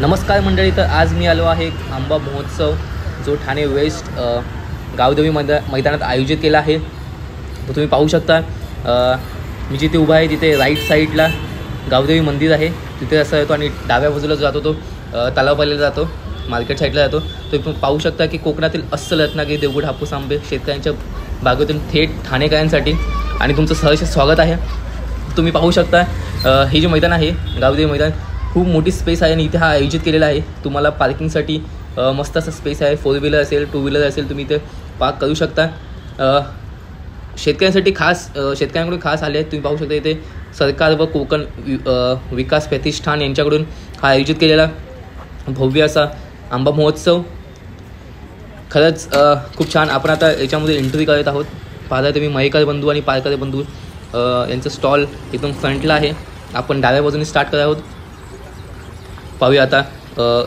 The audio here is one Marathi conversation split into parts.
नमस्कार मंडळी, तर आज मी आलो आहे आंबा महोत्सव जो ठाणे वेस्ट गावदेवी मैदानात आयोजित केला आहे. तो तुम्ही पाहू शकता. मी जिथे उभा आहे तिथे राईट साईडला गावदेवी मंदिर आहे. तिथे असा येतो आणि डाव्या बाजूला जातो तो तलावपाल्याला जातो, मार्केट साईडला जातो. तो तुम्ही पाहू शकता की कोकणातील अस्सल रत्नागिरी देवगड हापूस आंबे शेतकऱ्यांच्या बागेतून थेट ठाणेकरांसाठी आणि तुमचं सहर्ष स्वागत आहे. तुम्ही पाहू शकता हे जे मैदान आहे गावदेवी मैदान खूप मोठी स्पेस आहे आणि इथे हा आयोजित केलेला आहे. तुम्हाला पार्किंगसाठी मस्त असा स्पेस आहे. 4 व्हीलर असेल, 2 व्हीलर असेल, तुम्ही इथे पार्क करू शकता. शेतकऱ्यांसाठी शेतकऱ्यांकडून खास आले आहेत. तुम्ही पाहू शकता इथे सरकार व कोकण विकास प्रतिष्ठान यांच्याकडून हा आयोजित केलेला भव्य असा आंबा महोत्सव. खरंच खूप छान. आपण आता याच्यामध्ये एंट्री करत आहोत. पाहता तुम्ही मयेकर बंधू आणि पारकर बंधू यांचं स्टॉल एकदम फ्रंटला आहे. आपण डाव्या बाजूने स्टार्ट करत आहोत. पाहूया आता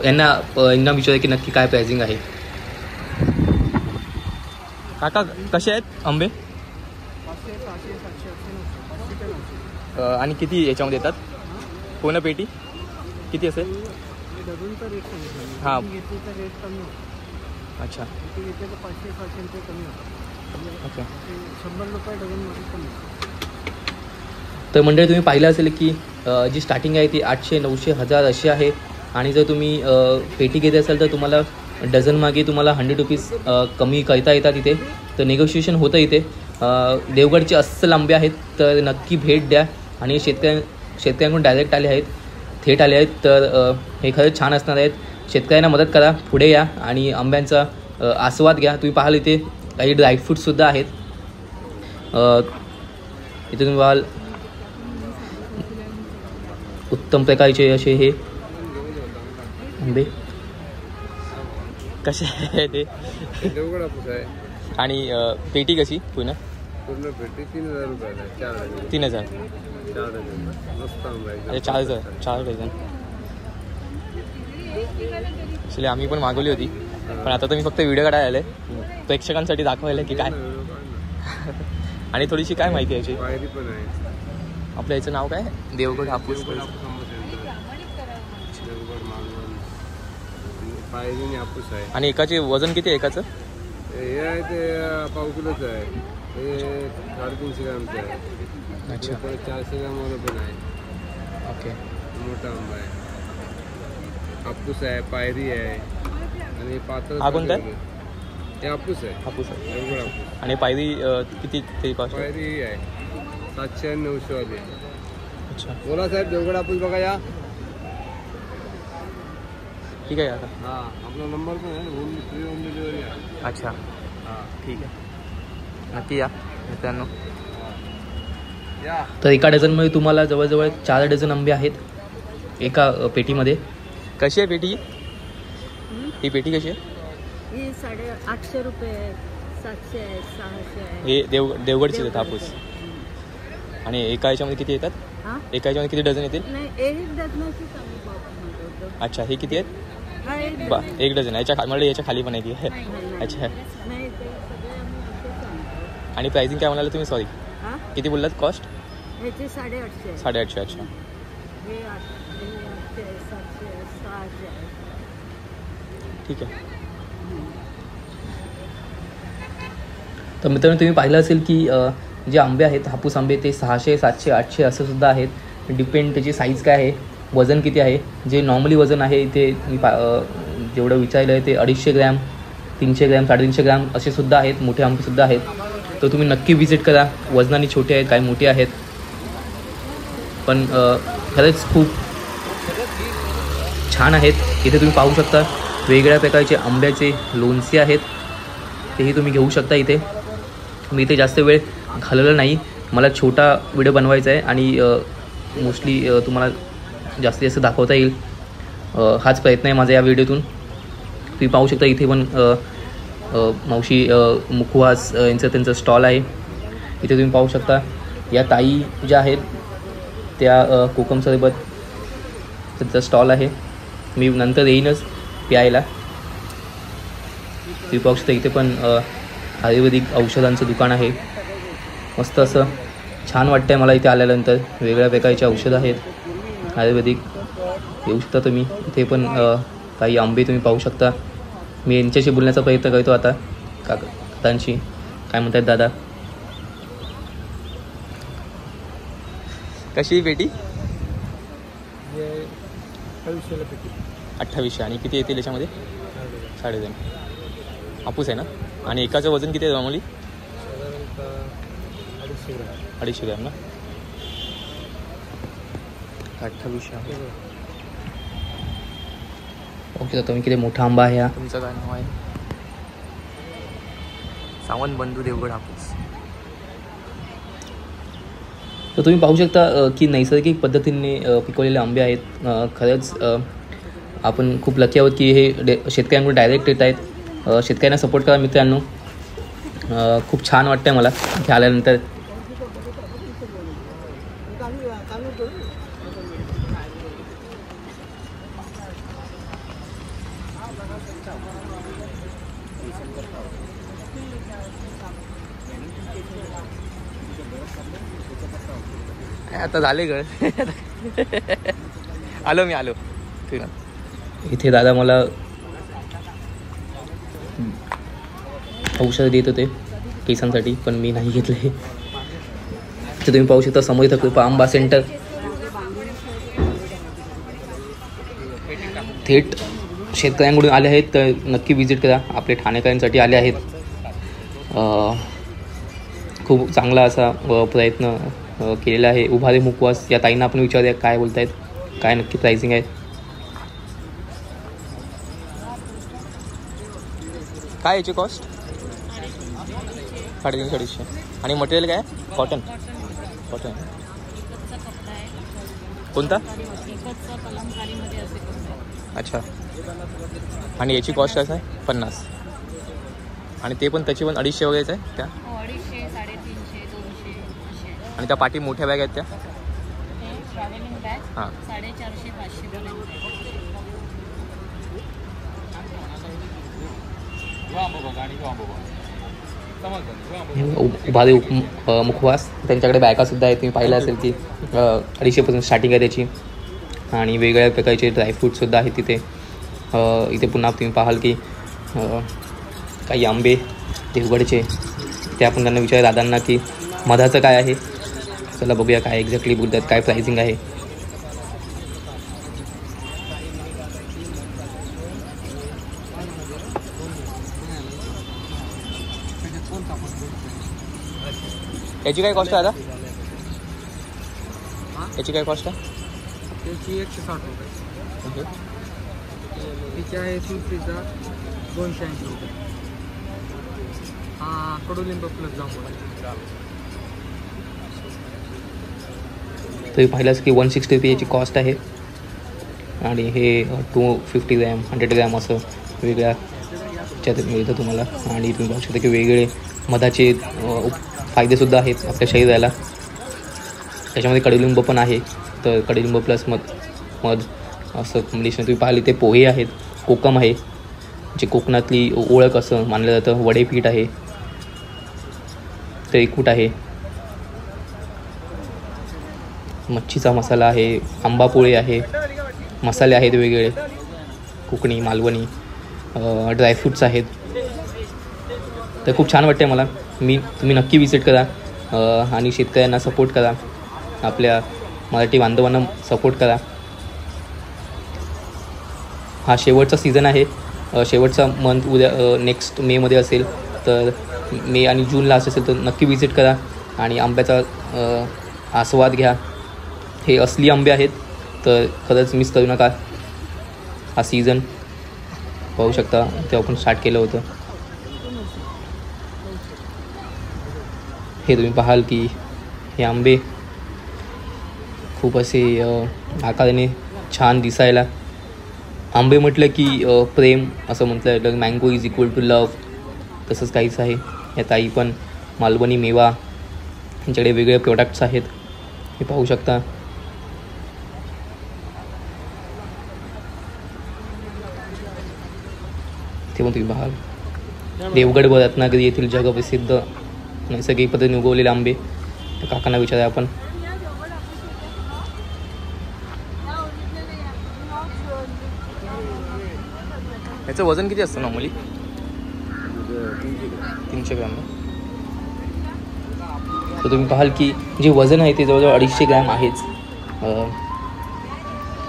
यांना विचारूया की नक्की काय प्राइसिंग आहे. काका कसे आहेत आंबे? आणि किती याच्यामध्ये येतात? पूर्ण पेटी किती असेल? हां, अच्छा अच्छा. 100 रुपये डझन. तर मंडळी तुम्ही पाहिलं असेल की जी स्टार्टिंग आहे ती 800, 900, 1000 अशी आहे. आणि जर तुम्ही पेटी घेत असाल तर तुम्हाला डझन मागे तुम्हाला 100 रुपीज कमी करता येतात इथे. तर निगोशिएशन होतं इथे. देवगडचे अस्सल आंबे आहेत तर नक्की भेट द्या. आणि शेतकऱ्यांकडून डायरेक्ट आले आहेत, थेट आले आहेत. तर हे खरंच छान असणार आहेत. शेतकऱ्यांना मदत करा, पुढे या आणि आंब्यांचा आस्वाद घ्या. तुम्ही पाहाल इथे काही ड्रायफ्रूटसुद्धा आहेत. इथे तुम्ही पाहाल उत्तम प्रकारचे असे हे आंबे कसे आहे ते. देवगड हापूस आहे. आणि पेटी कशी पूर्ण पेटी 3000 रुपये. 3000. 4 डझन मस्त आंबा आहे. अच्छा, 4 डझन. ॲक्च्युली आम्ही पण मागवली होती, पण आता तर मी फक्त व्हिडिओ काढायला आले प्रेक्षकांसाठी दाखवायला की काय. आणि थोडीशी काय माहिती आहे याची? पायरी पण आहे. आपल्या याचं नाव काय? देवगड हापूस. पायरी हापूस आहे. आणि एकाचे वजन किती आहे एकाचं? हे आहे ते पाव किलोचं आहे. हे 350 ग्रामचं आहे. अच्छा, 400 ग्रामवालं पण आहे. ओके. मोठा आंबा आहे. हापूस आहे, पायरी आहे आणि पातळ. हा कोणता आहे? हे हापूस आहे. हापूस आहे. देवगड हापूस. आणि पायरी किती ते कॉस्ट? पायरी आहे 700 आणि 900 वाली. अच्छा, बोला साहेब, देवगड हापूस बघा या. ठीक आहे. आता हां, आपला नंबर पण आहे. फ्री होम डिलिव्हरी आहे. अच्छा, हां, ठीक आहे. नक्की या मित्रांनो. या. तर एका डझनमध्ये तुम्हाला जवळजवळ 4 डझन आंबे आहेत एका पेटीमध्ये. कशी आहे पेटी? ही पेटी कशी आहे? ही 850 रुपये आहे, 700 आहे, 600 आहे. हे देवगडचे आहेत हापूस. आणि एका याच्यामध्ये किती येतात? हां, एका याच्यामध्ये किती डझन येतील? नाही, एक डझनाचीच आम्ही म्हणतो. अच्छा, हे किती आहेत? हा, एक बा, डझन. 1 डझन. याच्या खाली पण आहे ती. नाही, अच्छा. नाही, ते सगळे आम्ही असेच आणतो. आणि प्राइसिंग काय म्हणाले तुम्ही? सॉरी, हां, किती बोललात कॉस्ट? ह्याचे 850 आहे. 850. अच्छा, हे 800, 700, 600 आहे. ठीक आहे. तर मित्रांनो तुम्ही पाहिलं असेल की जे आंबे आहेत हापूस आंबे ते 600, 700, 800 असं सुद्धा आहेत. डिपेंड त्याची साईज काय आहे, वजन किती आहे. जे नॉर्मली वजन आहे ते मी जेवढं विचारलं आहे ते 250 ग्रॅम, 300 ग्रॅम, 350 ग्रॅम असे सुद्धा आहेत. मोठे आंबेसुद्धा आहेत. तर तुम्ही नक्की विजिट करा. वजनाने छोटे आहेत, काही मोठे आहेत, पण खरंच खूप छान आहेत. इथे तुम्ही पाहू शकता वेगळ्या प्रकारचे आंब्याचे लोणचे आहेत. तेही तुम्ही घेऊ शकता इथे. मी इथे जास्त वेळ घालवला नाही. मला छोटा व्हिडिओ बनवायचा आहे आणि मोस्टली तुम्हाला जास्तीत जास्त दाखवता येईल हाच प्रयत्न आहे माझा या व्हिडिओतून. तुम्ही पाहू शकता इथे पण मावशी मुखवास त्यांचं स्टॉल आहे. इथे तुम्ही पाहू शकता या ताई ज्या आहेत त्या कोकम सरबत त्यांचा स्टॉल आहे. मी नंतर येईनच प्यायला. तुम्ही पाहू शकता इथे पण आयुर्वेदिक औषधांचं दुकान आहे. मस्त असं छान वाटतं आहे मला इथे आल्यानंतर. वेगळ्या प्रकारची औषधं आहेत आयुर्वेदिक. येऊ शकता तुम्ही. इथे पण काही आंबे तुम्ही पाहू शकता. मी यांच्याशी बोलण्याचा प्रयत्न करतो आता. काकांशी काय म्हणतात दादा. कशी पेटी? 2800. आणि किती येतील याच्यामध्ये? 2.5 हापूस आहे ना. आणि एकाचं वजन किती आहे नॉर्मली? 250 ग्रॅम ना. 2800. ओके, तुम्ही किती मोठा आंबा आहे हा. तुमचं काय नाव आहे? सावंत बंधू देवगड हापूस. तर तुम्ही पाहू शकता की नैसर्गिक पद्धतीने पिकवलेले आंबे आहेत. खरंच आपण खूप लकी आहोत की हे शेतकऱ्यांकडून डायरेक्ट येत आहेत. शेतकऱ्यांना सपोर्ट करा मित्रांनो. खूप छान वाटतं मला इथे आल्यानंतर. आता झाले गळ. आलो मी आलो. इथे दादा मला औषध देत होते केसांसाठी, पण मी नाही घेतले. इथे तुम्ही पाहू शकता समोर इथं कृपा आंबा सेंटर. थेट शेतकऱ्यांकडून आले आहेत, तर नक्की विजिट करा. आपले ठाणेकरांसाठी आले आहेत. खूप चांगला असा प्रयत्न केलेला आहे. उभारे मुखवास या ताईंना आपण विचारूया काय बोलत आहेत, काय नक्की प्राइसिंग आहे. काय याची कॉस्ट? 350-250. आणि मटेरियल काय? कॉटन. कॉटन कोणता? अच्छा. आणि याची कॉस्ट काय आहे? 50. आणि ते पण त्याची पण 250 वगैरेच आहे त्या. 250, 350, 200. आणि त्या पाठी मोठ्या बॅग आहेत त्या. ट्रॅव्हलिंग बॅग हां 450-500 पर्यंत. उभारे मुखवास त्यांच्याकडे बॅगासुद्धा आहेत. तुम्ही पाहिलं असेल की 250 स्टार्टिंग आहे त्याची. आणि वेगवेगळ्या प्रकारचे ड्रायफ्रूटसुद्धा आहेत तिथे. इथे पुन्हा तुम्ही पाहाल की काही आंबे देवगडचे. ते आपण त्यांना विचार दादांना की मधाचं काय आहे. चला बघूया काय एक्झॅक्टली बोलतात, काय प्राइसिंग आहे. याची काय कॉस्ट आहे दादा? याची काय कॉस्ट आहे? त्याची 160 रुपये. तिची आहे सुलफीचा 280 रुपये. हा कडुलिंब प्लस जांभूळ. तुम्ही पाहिलंच की 160 रुपये याची कॉस्ट आहे. आणि हे 250 ग्रॅम 100 ग्रॅम असं वेगळ्या ह्याच्यात मिळतं तुम्हाला. आणि तुम्ही पाहू शकता की वेगवेगळे मधाचे फायदेसुद्धा आहेत आपल्या शरीराला. त्याच्यामध्ये कडुलिंब पण आहे. तर कडुलिंब प्लस मध असं कॉम्बिनेशन तुम्ही पाहिले. ते पोहे आहेत, कोकम आहे जे कोकणातली ओळख असं मानलं जातं. वडेपीठ आहे, त्रिकूट आहे, मच्छीचा मसाला आहे, आंबापोळे आहे, मसाले आहेत वेगवेगळे कोकणी मालवणी, ड्रायफ्रूट्स आहेत. तर खूप छान वाटते मला. तुम्ही नक्की विजिट करा आणि शेतकऱ्यांना सपोर्ट करा. आपल्या मराठी बांधवांना सपोर्ट करा. हा शेवटचा सीझन आहे. शेवटचा मंथ उद्या नेक्स्ट मेमध्ये असेल. तर मे आणि जून लास्ट असेल तर नक्की विजिट करा आणि आंब्याचा आस्वाद घ्या. हे असली आंबे आहेत, तर खरंच मिस करू नका. हा सीझन पाहू शकता ते आपण स्टार्ट केलं होतं. हे तुम्ही पाहाल की हे आंबे खूप असे आकाराने छान दिसायला. आंबे म्हटलं की प्रेम असं म्हटलं जातं. मँगो इज इक्वल टू लव. तसंच काहीच आहे. या ताई पण मालवणी मेवा यांच्याकडे वेगवेगळे प्रोडक्ट्स आहेत. हे पाहू शकता. ते पण तुम्ही पाहाल. देवगड व रत्नागिरी येथील जगप्रसिद्ध नैसर्गिक पद्धतीने उगवलेले आंबे. तर काकांना विचारूया आपण. याचं वजन किती असतं नॉर्मली? 300 ग्रॅम ना. तर तुम्ही पाहाल की जे वजन आहे ते जवळजवळ 250 ग्रॅम आहेच.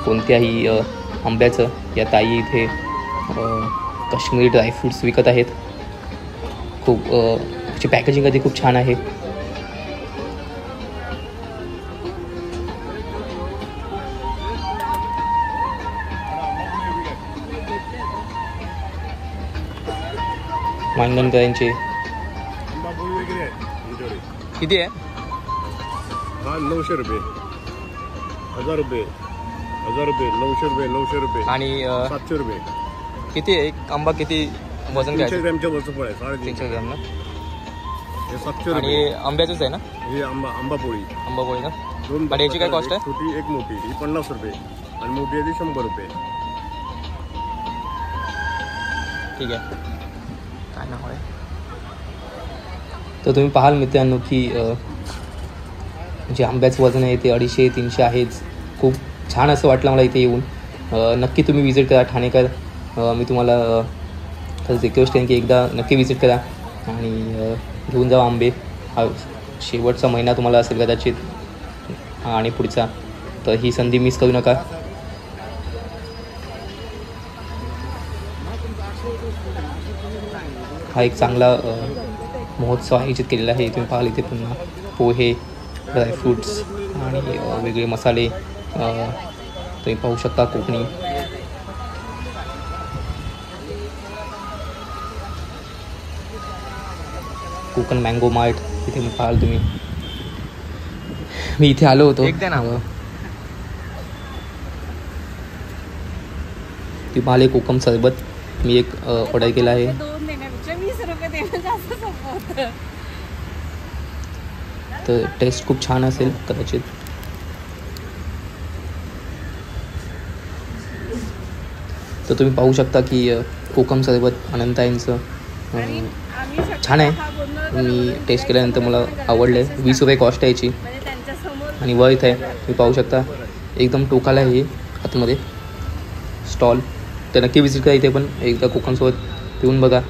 कोणत्याही आंब्याचं. या ताई इथे काश्मीरी ड्रायफ्रूट्स विकत आहेत. खूप त्याची पॅकेजिंग आधी खूप छान आहे. मानधनकरांचे किती आहे? हा 900 रुपये, 1000 रुपये, 1000 रुपये, 900 रुपये, 900 रुपये आणि 700 रुपये. किती आहे एक आंबा? किती वजन? 300 ग्रॅमच्या वरचं फळ आहे, 300 ग्रॅम ना. हे 700 आणि रुपये. आंब्याचंच आहे ना? हे आंबा पोळी आंबापोळी ना. 2 आणि याची काय cost आहे? छोटी एक मोठी, ही 50 रुपये आणि मोठी आहे ती 100 रुपये. ठीक आहे. काय नाव आहे? तर तुम्ही पाहाल मित्रांनो की जे आंब्याचं वजन आहे ते 250-300 आहेच. खूप छान असं वाटलं मला इथे येऊन. नक्की तुम्ही विजिट करा ठाणेकर. मी तुम्हाला खरंच रिक्वेस्ट करेन की एकदा नक्की विजिट करा आणि घेऊन जावा आंबे. हा शेवटचा महिना तुम्हाला असेल कदाचित आणि पुढचा, तर ही संधी मिस करू नका. हा एक चांगला महोत्सव आयोजित केलेला आहे. तुम्ही पाहाल इथे पुन्हा पोहे, ड्रायफ्रूट्स आणि वेगळे मसाले तुम्ही पाहू शकता. कोकणी कोकण मँगो मार्ट इथे पाहाल तुम्ही. मी इथे आलो होतो. ती पाहिले कोकम सरबत मी एक ऑर्डर केला आहे. 2 देण्यापेक्षा 20 रुपये देणं जास्त सोपं होतं. तर टेस्ट खूप छान असेल कदाचित. तर तुम्ही पाहू शकता की कोकम सरबत अनंताईंचं छान आहे. मी टेस्ट केल्यानंतर मला आवडलं आहे. 20 रुपये कॉस्ट आहे याची आणि वर्थ आहे. तुम्ही पाहू शकता एकदम टोकाला आहे आतमध्ये स्टॉल. तर नक्की विजिट करा इथे पण एकदा कोकमसोबत येऊन बघा.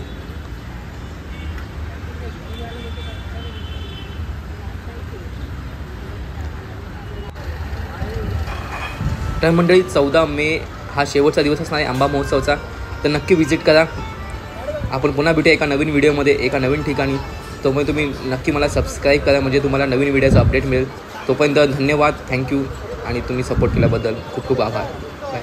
तर मंडळी 14 मे हा शेवटचा दिवस असणार आहे आंबा महोत्सवचा. तर नक्की विजिट करा. आपण पुन्हा भेटूया एका नवीन व्हिडिओमध्ये एका नवीन ठिकाणी. तोपर्यंत तुम्ही नक्की मला सबस्क्राईब करा म्हणजे तुम्हाला नवीन व्हिडिओचं अपडेट मिळेल. तोपर्यंत धन्यवाद, थँक्यू आणि तुम्ही सपोर्ट केल्याबद्दल खूप खूप आभार. बाय.